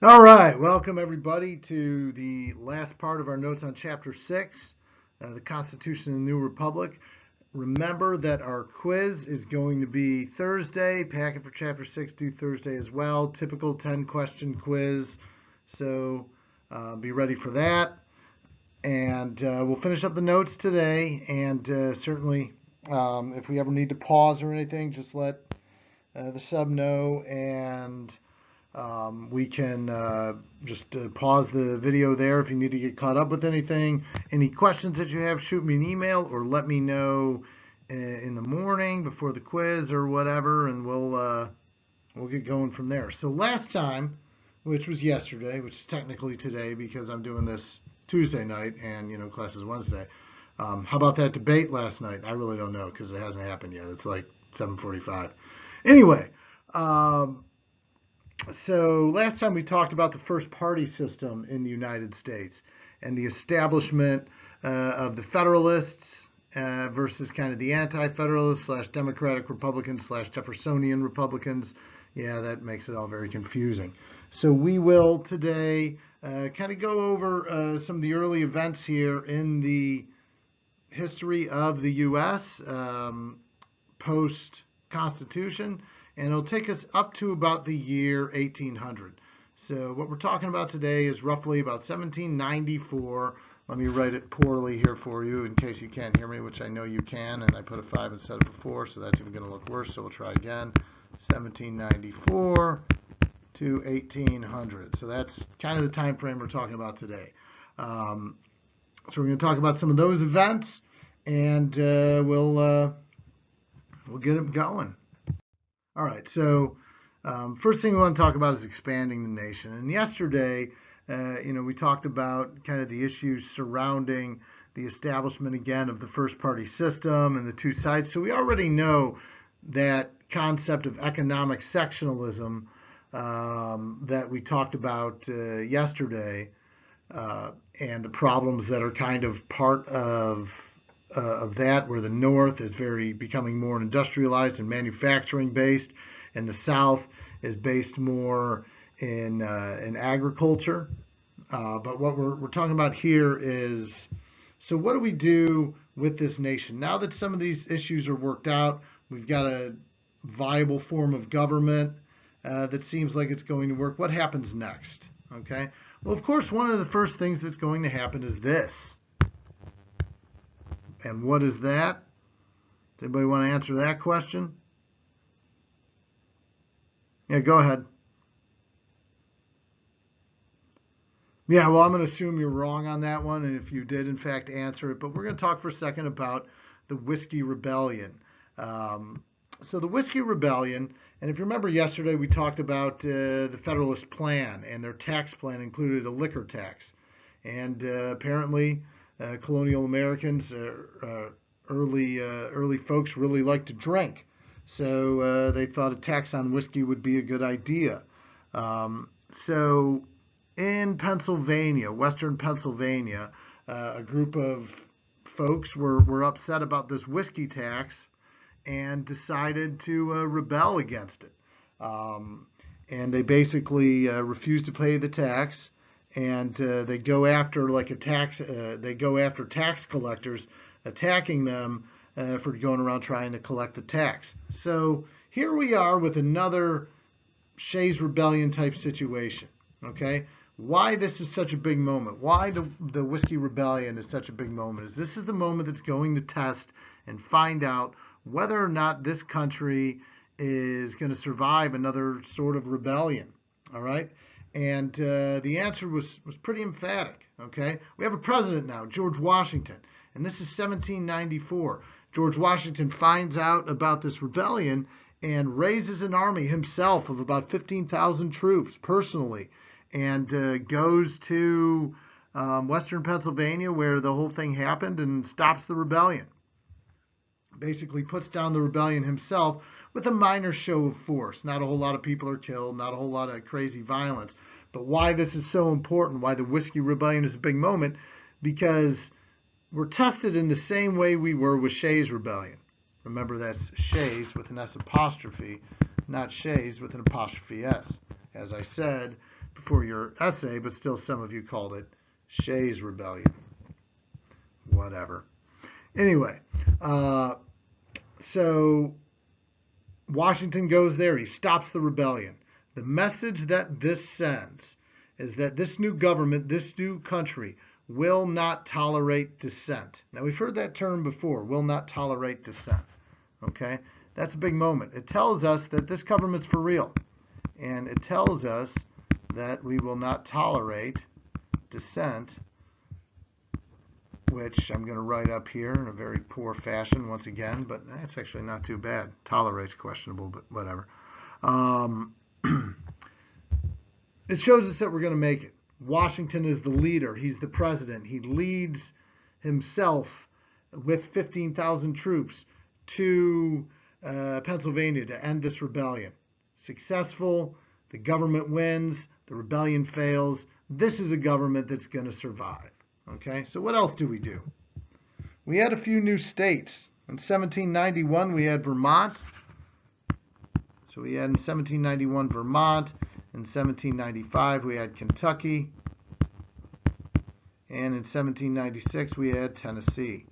All right, welcome everybody to the last part of our notes on Chapter 6, the Constitution of the New Republic. Remember that our quiz is going to be Thursday. Packet for Chapter 6 due Thursday as well. Typical 10-question quiz. So be ready for that. And we'll finish up the notes today. And certainly, if we ever need to pause or anything, just let the sub know, and we can just pause the video there if you need to get caught up with anything. Any questions that you have, shoot me an email or let me know in the morning before the quiz or whatever, and we'll get going from there. So last time, which was yesterday, which is technically today because I'm doing this Tuesday night and class is Wednesday. How about that debate last night? I really don't know because it hasn't happened yet. It's like 7:45. Anyway, so last time we talked about the first party system in the United States and the establishment of the Federalists versus kind of the anti-Federalists slash Democratic Republicans slash Jeffersonian Republicans. Yeah, that makes it all very confusing. So we will today kind of go over some of the early events here in the history of the U.S. Post-Constitution, and it'll take us up to about the year 1800. So what we're talking about today is roughly about 1794. Let me write it poorly here for you in case you can't hear me, which I know you can, and I put a 5 instead of a 4, so that's even going to look worse, so we'll try again. 1794 to 1800. So that's kind of the time frame we're talking about today. So we're going to talk about some of those events, and we'll get them going. All right, so first thing we want to talk about is expanding the nation. And yesterday, we talked about kind of the issues surrounding the establishment again of the first party system and the two sides. So we already know that concept of economic sectionalism that we talked about yesterday, and the problems that are kind of part of that, where the North is becoming more industrialized and manufacturing based, and the South is based more in agriculture. But what we're talking about here is, so what do we do with this nation now that some of these issues are worked out? We've got a viable form of government that seems like it's going to work. What happens next? Okay. Well, of course, one of the first things that's going to happen is this. And what is that? Does anybody want to answer that question? Yeah, go ahead. Yeah, well, I'm going to assume you're wrong on that one, and if you did, in fact, answer it. But we're going to talk for a second about the Whiskey Rebellion. So the Whiskey Rebellion, and if you remember yesterday, we talked about the Federalist Plan, and their tax plan included a liquor tax. And apparently, colonial Americans, early folks really liked to drink. So they thought a tax on whiskey would be a good idea. So in Pennsylvania, Western Pennsylvania, a group of folks were upset about this whiskey tax and decided to rebel against it. And they basically refused to pay the tax, and they go after they go after tax collectors, attacking them for going around trying to collect the tax. So here we are with another Shays Rebellion type situation. Okay, why this is such a big moment? Why the Whiskey Rebellion is such a big moment? Is this is the moment that's going to test and find out whether or not this country is going to survive another sort of rebellion. All right. And the answer was pretty emphatic. Okay, we have a president now, George Washington, and this is 1794. George Washington finds out about this rebellion and raises an army himself of about 15,000 troops personally, and goes to Western Pennsylvania where the whole thing happened and stops the rebellion. Basically puts down the rebellion himself with a minor show of force. Not a whole lot of people are killed, not a whole lot of crazy violence. But why this is so important, why the Whiskey Rebellion is a big moment, because we're tested in the same way we were with Shays Rebellion. Remember, that's Shays with an S apostrophe, not Shays with an apostrophe S. As I said for your essay, but still some of you called it Shays Rebellion. Whatever. Anyway, so Washington goes there. He stops the rebellion. The message that this sends is that this new government, this new country, will not tolerate dissent. Now, we've heard that term before, will not tolerate dissent. Okay? That's a big moment. It tells us that this government's for real. And it tells us that we will not tolerate dissent, which I'm going to write up here in a very poor fashion once again, but it's actually not too bad. Tolerate's questionable, but whatever. It shows us that we're going to make it. Washington is the leader. He's the president. He leads himself with 15,000 troops to Pennsylvania to end this rebellion. Successful. The government wins. The rebellion fails. This is a government that's going to survive. Okay, so what else do we do? We had a few new states. In 1791, we had Vermont. So we had in 1791 Vermont. In 1795, we had Kentucky. And in 1796, we had Tennessee.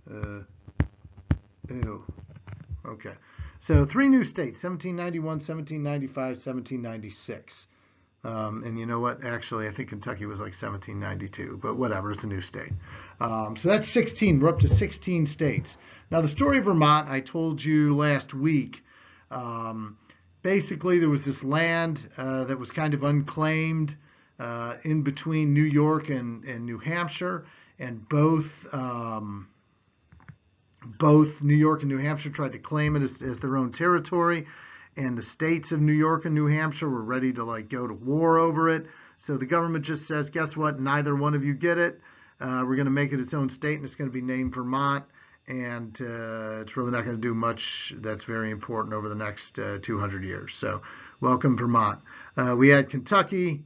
Ew. Okay. So 3 new states, 1791, 1795, 1796. And you know what? Actually, I think Kentucky was like 1792, but whatever, it's a new state. So that's 16. We're up to 16 states. Now, the story of Vermont, I told you last week. Basically, there was this land that was kind of unclaimed in between New York and New Hampshire, and both New York and New Hampshire tried to claim it as their own territory. And the states of New York and New Hampshire were ready to go to war over it. So the government just says, guess what? Neither one of you get it. We're going to make it its own state, and it's going to be named Vermont. And it's really not going to do much that's very important over the next 200 years. So welcome, Vermont. We had Kentucky.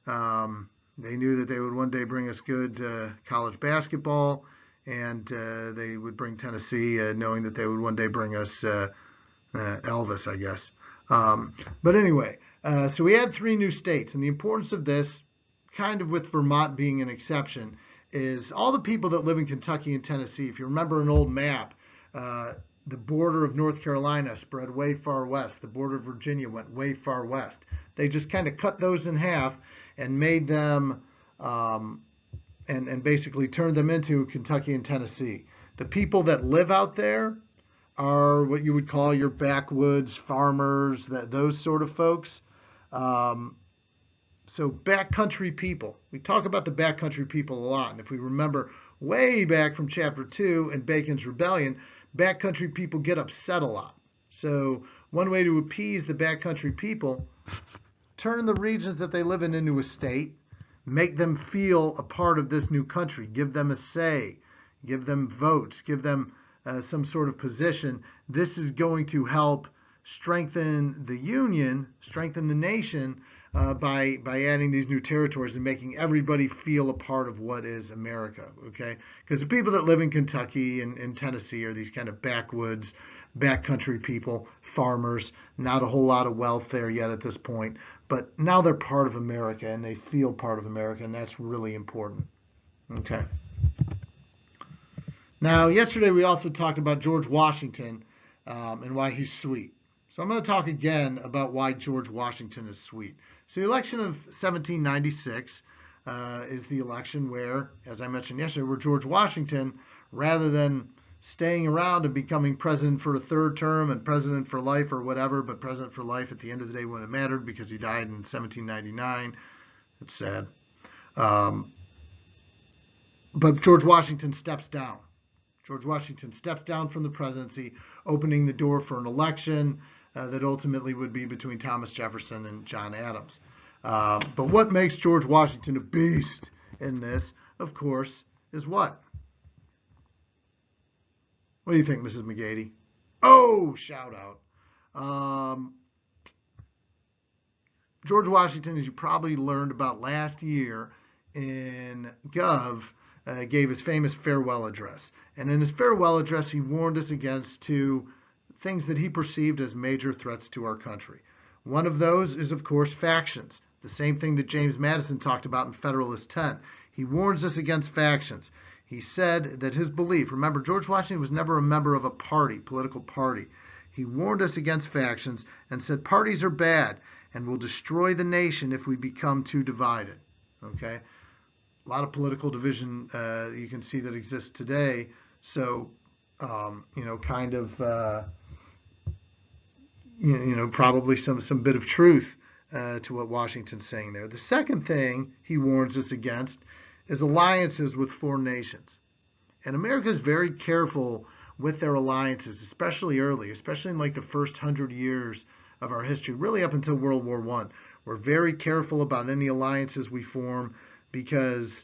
They knew that they would one day bring us good college basketball. And they would bring Tennessee, knowing that they would one day bring us Elvis, I guess. But anyway, so we had 3 new states, and the importance of this, kind of with Vermont being an exception, is all the people that live in Kentucky and Tennessee. If you remember an old map, the border of North Carolina spread way far west. The border of Virginia went way far west. They just kind of cut those in half and made them, and basically turned them into Kentucky and Tennessee. The people that live out there are what you would call your backwoods farmers, those sort of folks. So backcountry people. We talk about the backcountry people a lot. And if we remember way back from chapter 2 in Bacon's Rebellion, backcountry people get upset a lot. So one way to appease the backcountry people, turn the regions that they live in into a state, make them feel a part of this new country, give them a say, give them votes, give them some sort of position. This is going to help strengthen the union, strengthen the nation by adding these new territories and making everybody feel a part of what is America, okay? Because the people that live in Kentucky and Tennessee are these kind of backwoods, backcountry people, farmers, not a whole lot of wealth there yet at this point, but now they're part of America and they feel part of America, and that's really important, okay? Now, yesterday we also talked about George Washington and why he's sweet. So I'm going to talk again about why George Washington is sweet. So the election of 1796 is the election where, as I mentioned yesterday, where George Washington, rather than staying around and becoming president for a 3rd term and president for life or whatever, but president for life at the end of the day when it mattered because he died in 1799. It's sad. But George Washington steps down. George Washington steps down from the presidency, opening the door for an election that ultimately would be between Thomas Jefferson and John Adams. But what makes George Washington a beast in this, of course, is what? What do you think, Mrs. McGady? Oh, shout out. George Washington, as you probably learned about last year in Gov, gave his famous farewell address. And in his farewell address, he warned us against 2 things that he perceived as major threats to our country. One of those is, of course, factions. The same thing that James Madison talked about in Federalist 10. He warns us against factions. He said that his belief, remember, George Washington was never a member of a party, political party. He warned us against factions and said parties are bad and will destroy the nation if we become too divided. Okay? A lot of political division you can see that exists today. So, kind of, probably some bit of truth to what Washington's saying there. The second thing he warns us against is alliances with foreign nations. And America is very careful with their alliances, especially early, especially in like the first 100 years of our history, really up until World War I. We're very careful about any alliances we form because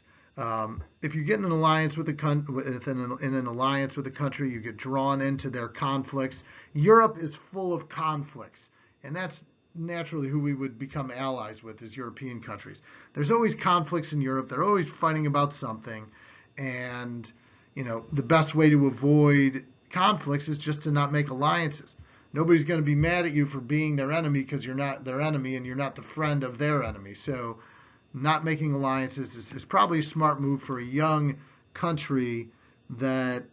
if you get in an alliance with a country, you get drawn into their conflicts. Europe is full of conflicts, and that's naturally who we would become allies with as European countries. There's always conflicts in Europe. They're always fighting about something, and the best way to avoid conflicts is just to not make alliances. Nobody's going to be mad at you for being their enemy because you're not their enemy and you're not the friend of their enemy. So not making alliances is probably a smart move for a young country that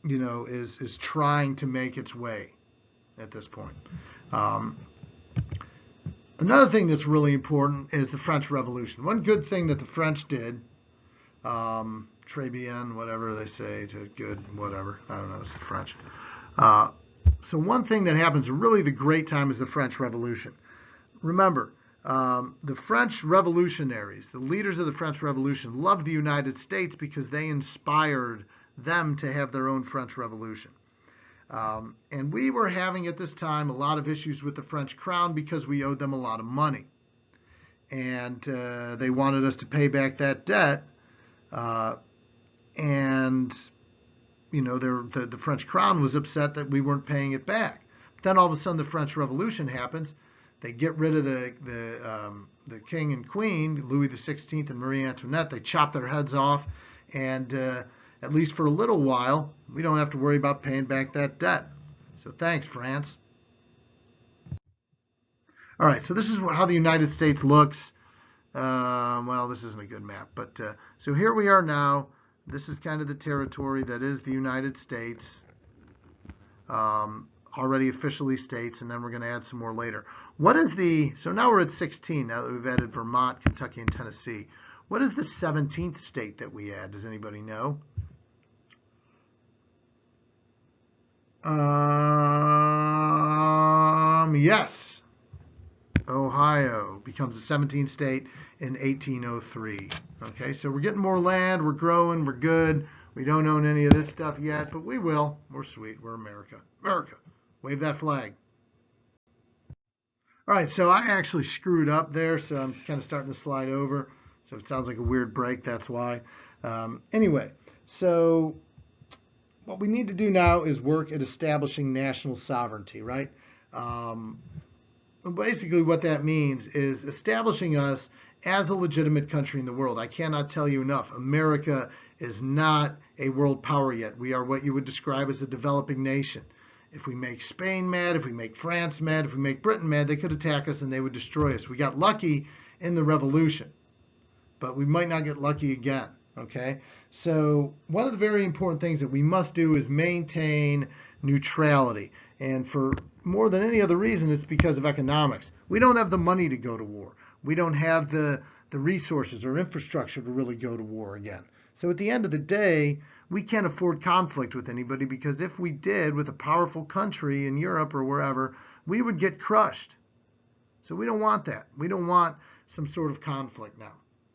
is trying to make its way at this point. Another thing that's really important is the French Revolution. One good thing that the French did, très bien, whatever they say, to good, whatever, I don't know, it's the French. So one thing that happens, really the great time, is the French Revolution. Remember, the French revolutionaries, the leaders of the French Revolution, loved the United States because they inspired them to have their own French Revolution. And we were having at this time a lot of issues with the French crown because we owed them a lot of money. And they wanted us to pay back that debt. The French crown was upset that we weren't paying it back. Then all of a sudden the French Revolution happens. They get rid of the king and queen, Louis XVI and Marie Antoinette. They chop their heads off, and at least for a little while, we don't have to worry about paying back that debt. So thanks, France. All right, so this is how the United States looks. This isn't a good map, but so here we are now. This is kind of the territory that is the United States, already officially states, and then we're going to add some more later. So now we're at 16, now that we've added Vermont, Kentucky, and Tennessee. What is the 17th state that we add? Does anybody know? Yes. Ohio becomes a 17th state in 1803. Okay, so we're getting more land, we're growing, we're good. We don't own any of this stuff yet, but we will. We're sweet. We're America. America. Wave that flag. All right, so I actually screwed up there, so I'm kind of starting to slide over. So it sounds like a weird break, that's why. Anyway, so what we need to do now is work at establishing national sovereignty, right? Basically what that means is establishing us as a legitimate country in the world. I cannot tell you enough. America is not a world power yet. We are what you would describe as a developing nation. If we make Spain mad, if we make France mad, if we make Britain mad, they could attack us and they would destroy us. We got lucky in the revolution, but we might not get lucky again, okay? So one of the very important things that we must do is maintain neutrality. And for more than any other reason, it's because of economics. We don't have the money to go to war. We don't have the resources or infrastructure to really go to war again. So at the end of the day, we can't afford conflict with anybody, because if we did with a powerful country in Europe or wherever, we would get crushed. So we don't want that. We don't want some sort of conflict now.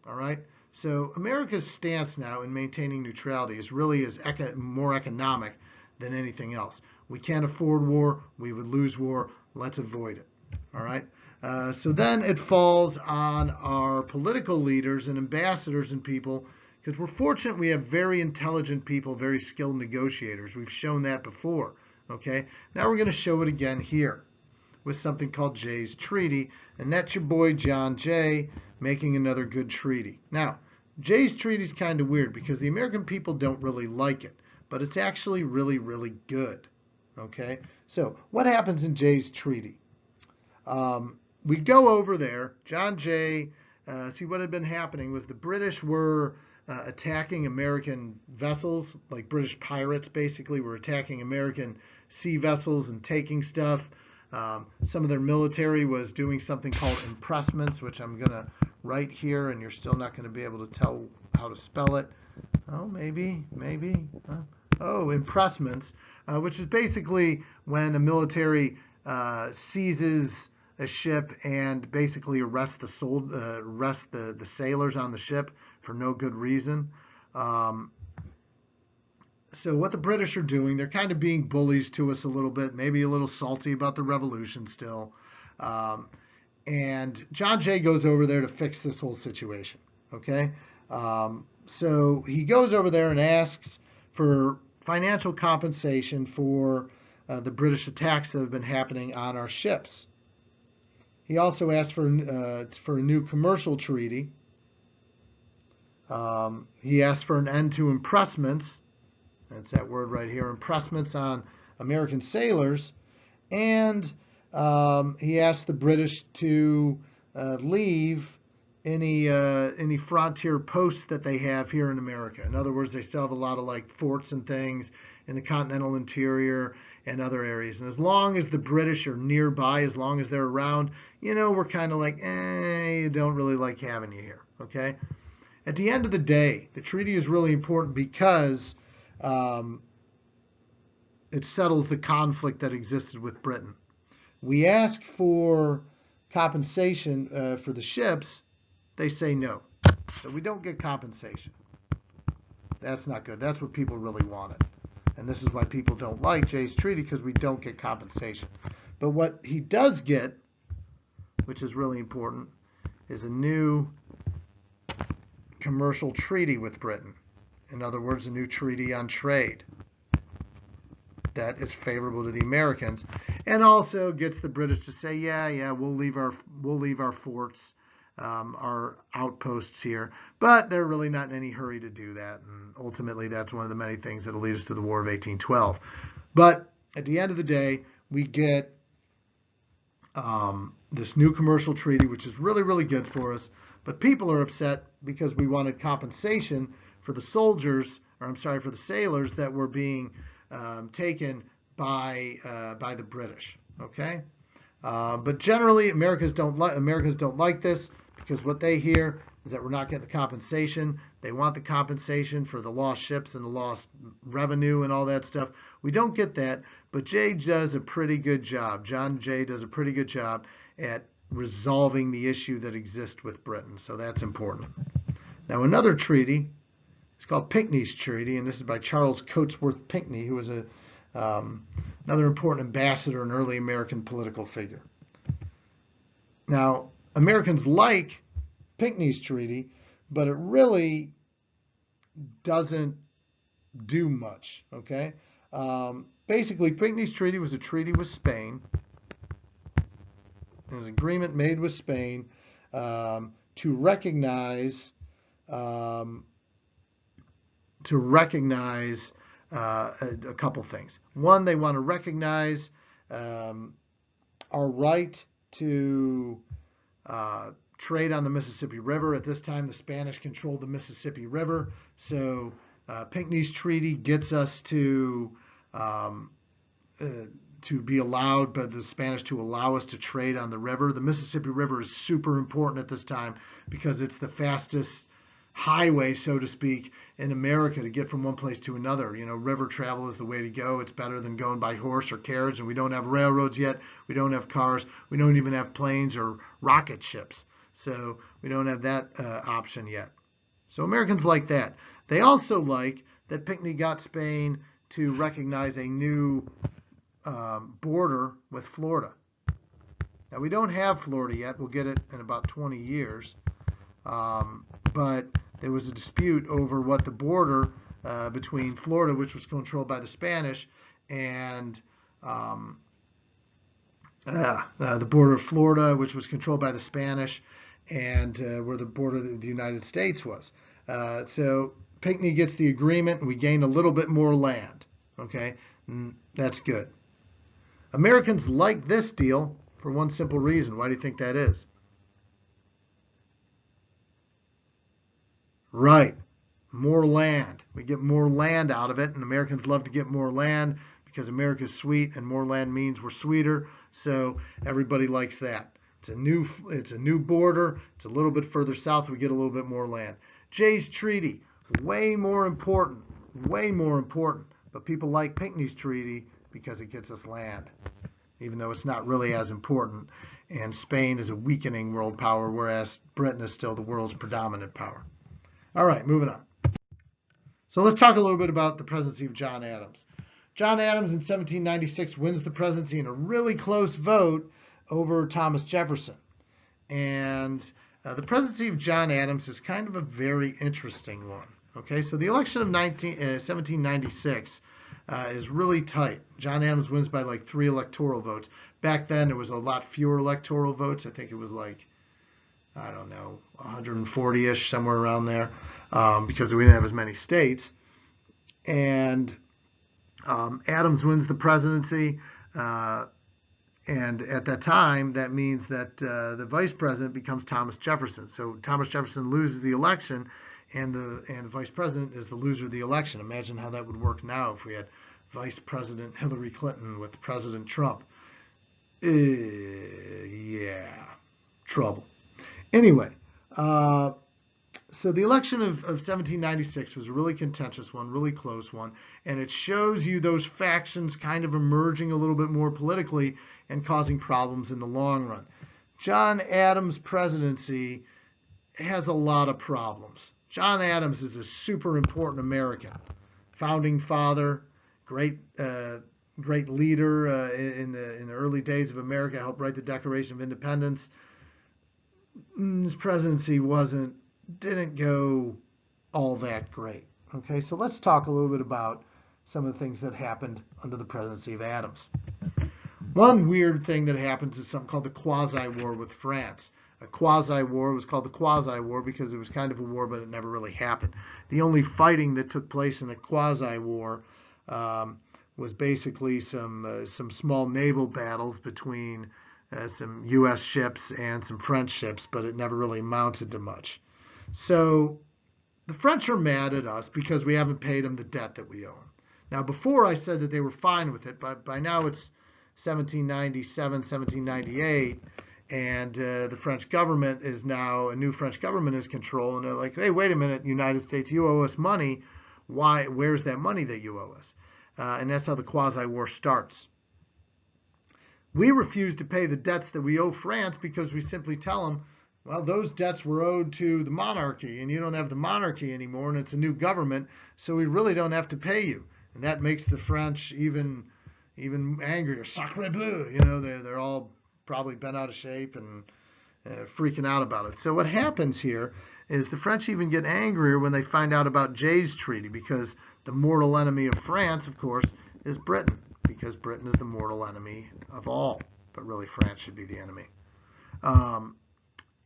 All right? So America's stance now in maintaining neutrality is really more economic than anything else. We can't afford war. We would lose war. Let's avoid it. All right? So then it falls on our political leaders and ambassadors and people, because we're fortunate we have very intelligent people, very skilled negotiators. We've shown that before. Okay? Now we're going to show it again here with something called Jay's Treaty, and that's your boy John Jay making another good treaty. Now, Jay's Treaty is kind of weird because the American people don't really like it, but it's actually really, really good. Okay? So what happens in Jay's Treaty? we go over there. John Jay, see what had been happening was the British were attacking American vessels, like British pirates basically were attacking American sea vessels and taking stuff. Some of their military was doing something called impressments, which I'm going to write here, and you're still not going to be able to tell how to spell it. Oh, maybe. Oh, impressments, which is basically when a military seizes a ship and basically arrest the sailors on the ship for no good reason. So what the British are doing, they're kind of being bullies to us a little bit, maybe a little salty about the revolution still. And John Jay goes over there to fix this whole situation. Okay, so he goes over there and asks for financial compensation for the British attacks that have been happening on our ships. He also asked for a new commercial treaty. He asked for an end to impressments. That's that word right here, impressments on American sailors. And he asked the British to leave any frontier posts that they have here in America. In other words, they still have a lot of like forts and things in the continental interior and other areas. And as long as the British are nearby, as long as they're around, we're kind of like, don't really like having you here. Okay. At the end of the day, the treaty is really important because it settles the conflict that existed with Britain. We ask for compensation for the ships. They say no. So we don't get compensation. That's not good. That's what people really wanted. And this is why people don't like Jay's treaty, because we don't get compensation. But what he does get, which is really important, is a new commercial treaty with Britain. In other words, a new treaty on trade that is favorable to the Americans, and also gets the British to say, yeah, we'll leave our forts, our outposts here, but they're really not in any hurry to do that. And ultimately, that's one of the many things that will lead us to the War of 1812. But at the end of the day, we get this new commercial treaty, which is really, really good for us. But people are upset because we wanted compensation for the soldiers, or I'm sorry, for the sailors that were being taken by the British. Okay, but generally Americans don't like this, because what they hear is that we're not getting the compensation. They want the compensation for the lost ships and the lost revenue and all that stuff. We don't get that, but Jay does a pretty good job. John Jay does a pretty good job at resolving the issue that exists with Britain, so that's important. Now another treaty, it's called Pinckney's Treaty, and this is by Charles Cotesworth Pinckney, who was another important ambassador and early American political figure. Now, Americans like Pinckney's Treaty, but it really doesn't do much, okay? Basically, Pinckney's Treaty was a treaty with Spain. It was an agreement made with Spain to recognize a couple things. One, they want to recognize our right to trade on the Mississippi River. At this time, the Spanish controlled the Mississippi River, so Pinckney's Treaty gets us to be allowed, but the Spanish to allow us to trade on the river. The Mississippi River is super important at this time because it's the fastest highway, so to speak, in America to get from one place to another. River travel is the way to go. It's better than going by horse or carriage, and we don't have railroads yet. We don't have cars. We don't even have planes or rocket ships. So we don't have that option yet. So Americans like that. They also like that Pinckney got Spain to recognize a new border with Florida. Now, we don't have Florida yet. We'll get it in about 20 years. But there was a dispute over what the border between Florida, which was controlled by the Spanish, and the border of Florida, which was controlled by the Spanish, and where the border of the United States was. So Pinckney gets the agreement, and we gain a little bit more land. Okay, that's good. Americans like this deal for one simple reason. Why do you think that is? Right. More land. We get more land out of it, and Americans love to get more land because America's sweet, and more land means we're sweeter. So everybody likes that. It's a new border. It's a little bit further south. We get a little bit more land. Jay's Treaty, way more important, way more important. But people like Pinckney's Treaty because it gets us land, even though it's not really as important. And Spain is a weakening world power, whereas Britain is still the world's predominant power. All right, moving on. So let's talk a little bit about the presidency of John Adams. John Adams in 1796 wins the presidency in a really close vote over Thomas Jefferson. And the presidency of John Adams is kind of a very interesting one. Okay, so the election of 1796 is really tight. John Adams wins by like 3 electoral votes. Back then, it was a lot fewer electoral votes. I think it was like, I don't know, 140-ish, somewhere around there, because we didn't have as many states. And Adams wins the presidency, and at that time, that means that the vice president becomes Thomas Jefferson. So Thomas Jefferson loses the election, and the vice president is the loser of the election. Imagine how that would work now if we had Vice President Hillary Clinton with President Trump. Yeah, trouble. Anyway, so the election of 1796 was a really contentious one, really close one, and it shows you those factions kind of emerging a little bit more politically and causing problems in the long run. John Adams' presidency has a lot of problems. John Adams is a super important American, founding father, great leader in the early days of America, helped write the Declaration of Independence. His presidency didn't go all that great. Okay, so let's talk a little bit about some of the things that happened under the presidency of Adams. One weird thing that happens is something called the Quasi-War with France. A quasi-war was called the Quasi-War because it was kind of a war, but it never really happened. The only fighting that took place in a quasi-war was basically some small naval battles between some U.S. ships and some French ships, but it never really amounted to much. So the French are mad at us because we haven't paid them the debt that we owe them. Now, before I said that they were fine with it, but by now it's 1797, 1798, and the French government is now, a new French government is control, and they're like, hey, wait a minute, United States, you owe us money. Why? Where's that money that you owe us? And that's how the quasi-war starts. We refuse to pay the debts that we owe France because we simply tell them, well, those debts were owed to the monarchy, and you don't have the monarchy anymore, and it's a new government, so we really don't have to pay you. And that makes the French even angrier. Sacre bleu! You know, they're all probably bent out of shape and freaking out about it. So what happens here is the French even get angrier when they find out about Jay's Treaty, because the mortal enemy of France, of course, is Britain, because Britain is the mortal enemy of all, but really France should be the enemy.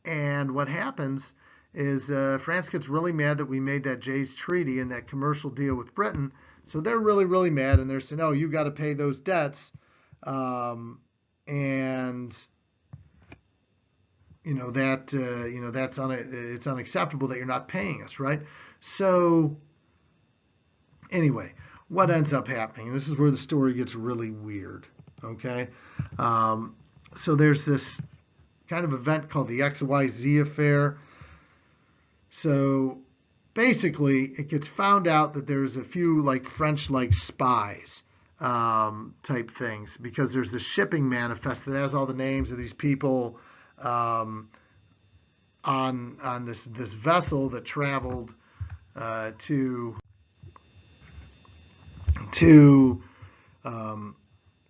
And what happens is France gets really mad that we made that Jay's Treaty and that commercial deal with Britain. So they're really, really mad, and they're saying, "Oh, you got to pay those debts," and it's unacceptable that you're not paying us, right? So anyway, what ends up happening? This is where the story gets really weird. Okay, so there's this kind of event called the XYZ affair. So basically, it gets found out that there's a few like French like spies type things, because there's this shipping manifest that has all the names of these people on this vessel that traveled to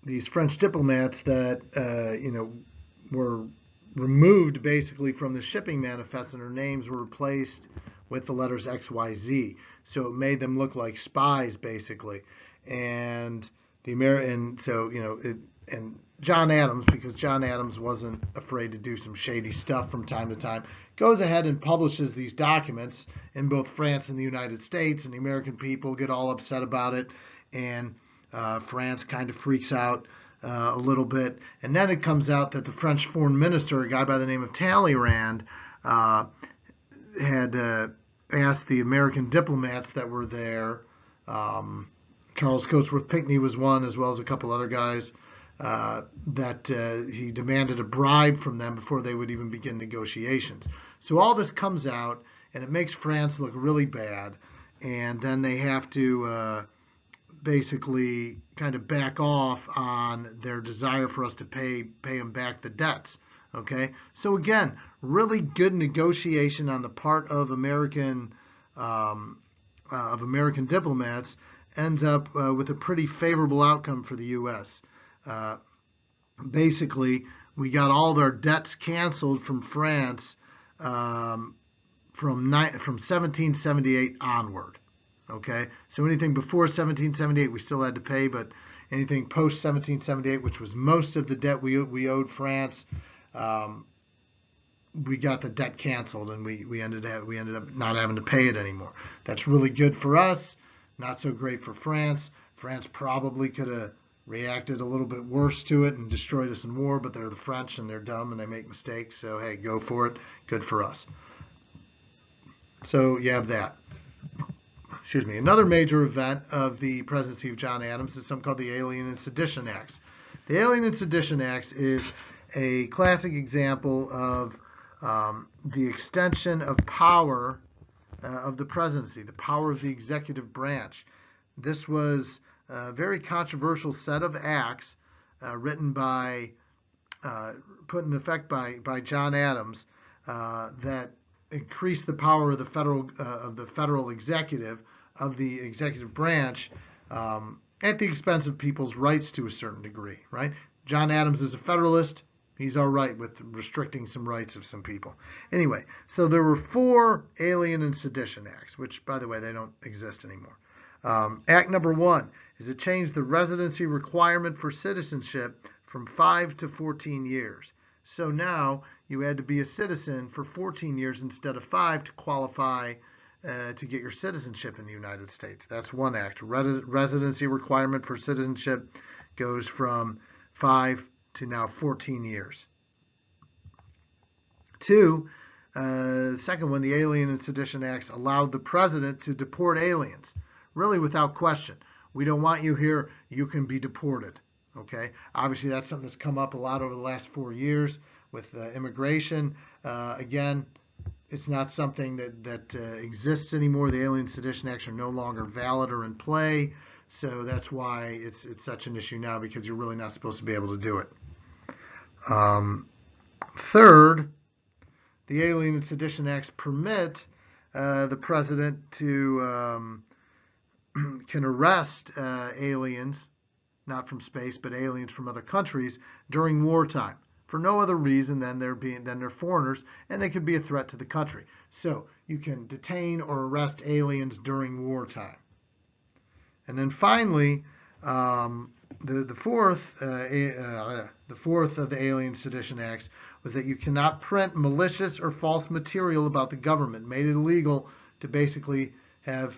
these French diplomats that were removed basically from the shipping manifest, and their names were replaced with the letters XYZ. So it made them look like spies basically. And and John Adams, because John Adams wasn't afraid to do some shady stuff from time to time, goes ahead and publishes these documents in both France and the United States, and the American people get all upset about it, and France kind of freaks out a little bit. And then it comes out that the French foreign minister, a guy by the name of Talleyrand, had asked the American diplomats that were there. Charles Cotesworth Pinckney was one, as well as a couple other guys, that he demanded a bribe from them before they would even begin negotiations. So all this comes out, and it makes France look really bad. And then they have to basically kind of back off on their desire for us to pay them back the debts. Okay, so again, really good negotiation on the part of American diplomats ends up with a pretty favorable outcome for the U.S. Basically, we got all of our debts canceled from France from 1778 onward. Okay, so anything before 1778 we still had to pay, but anything post 1778, which was most of the debt we owed France, we got the debt canceled, and we ended up not having to pay it anymore. That's really good for us, not so great for France. France probably could have reacted a little bit worse to it and destroyed us in war, but they're the French and they're dumb and they make mistakes, so hey, go for it. Good for us. So you have that. Excuse me. Another major event of the presidency of John Adams is something called the Alien and Sedition Acts. The Alien and Sedition Acts is a classic example of the extension of power of the presidency, the power of the executive branch. This was a very controversial set of acts written by, put in effect by John Adams that increased the power of the federal executive, of the executive branch, at the expense of people's rights to a certain degree, right? John Adams is a Federalist. He's all right with restricting some rights of some people. Anyway, so there were 4 Alien and Sedition Acts, which, by the way, they don't exist anymore. Act number 1 is it changed the residency requirement for citizenship from 5 to 14 years. So now you had to be a citizen for 14 years instead of 5 to qualify to get your citizenship in the United States. That's one act. Residency requirement for citizenship goes from 5 to now 14 years. 2, second one, the Alien and Sedition Acts allowed the president to deport aliens, really without question. We don't want you here, you can be deported. Okay, obviously that's something that's come up a lot over the last 4 years with immigration. Again, it's not something that exists anymore. The Alien Sedition Acts are no longer valid or in play, so that's why it's such an issue now, because you're really not supposed to be able to do it. Third, the Alien and Sedition Acts permit the president to can arrest aliens, not from space, but aliens from other countries during wartime, for no other reason than they're foreigners and they could be a threat to the country. So you can detain or arrest aliens during wartime. And then finally, the fourth of the Alien Sedition Acts was that you cannot print malicious or false material about the government. Made it illegal to basically have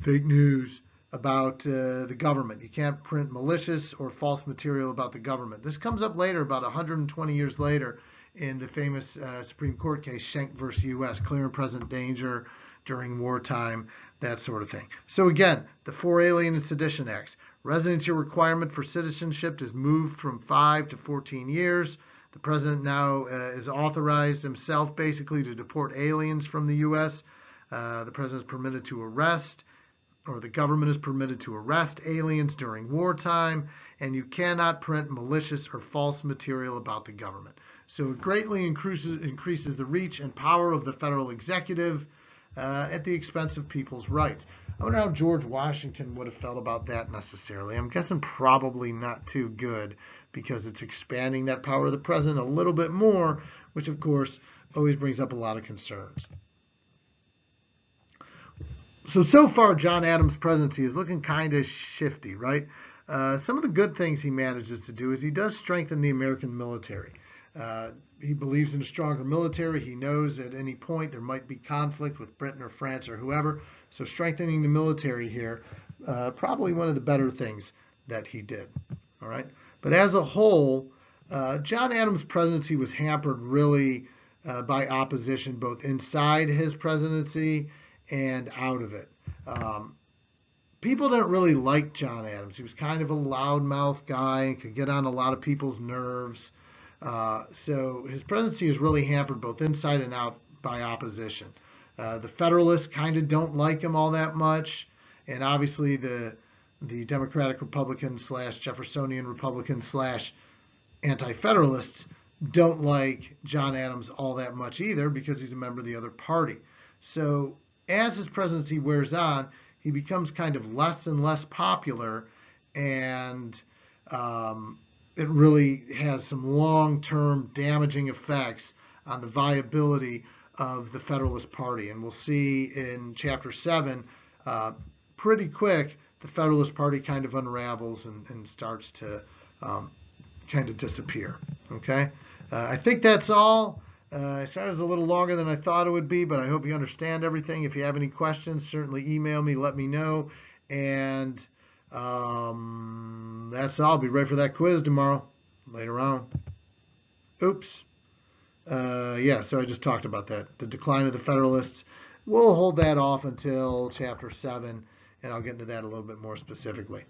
fake news about the government. You can't print malicious or false material about the government. This comes up later, about 120 years later, in the famous Supreme Court case, Schenck versus U.S., clear and present danger during wartime, that sort of thing. So again, the 4 Alien and Sedition Acts. Residency requirement for citizenship is moved from 5 to 14 years. The president now is authorized himself basically to deport aliens from the U.S. The president is permitted to arrest, or the government is permitted to arrest aliens during wartime, and you cannot print malicious or false material about the government. So it greatly increases the reach and power of the federal executive at the expense of people's rights. I wonder how George Washington would have felt about that necessarily. I'm guessing probably not too good, because it's expanding that power of the president a little bit more, which of course always brings up a lot of concerns. So far, John Adams' presidency is looking kind of shifty, right? Some of the good things he manages to do is he does strengthen the American military. He believes in a stronger military. He knows at any point there might be conflict with Britain or France or whoever. So strengthening the military here, probably one of the better things that he did. All right. But as a whole, John Adams' presidency was hampered really by opposition, both inside his presidency and out of it. People didn't really like John Adams. He was kind of a loudmouth guy and could get on a lot of people's nerves. So his presidency is really hampered both inside and out by opposition. The Federalists kind of don't like him all that much, and obviously the Democratic Republicans slash Jeffersonian Republicans slash Anti-Federalists don't like John Adams all that much either because he's a member of the other party. So as his presidency wears on, he becomes kind of less and less popular, and it really has some long-term damaging effects on the viability of the Federalist Party. And we'll see in Chapter 7, pretty quick, the Federalist Party kind of unravels and starts to kind of disappear. Okay? I think that's all. I started as a little longer than I thought it would be, but I hope you understand everything. If you have any questions, certainly email me, let me know. And that's all. I'll be ready for that quiz tomorrow, later on. Oops. Yeah, so I just talked about that. The decline of the Federalists. We'll hold that off until Chapter 7, and I'll get into that a little bit more specifically.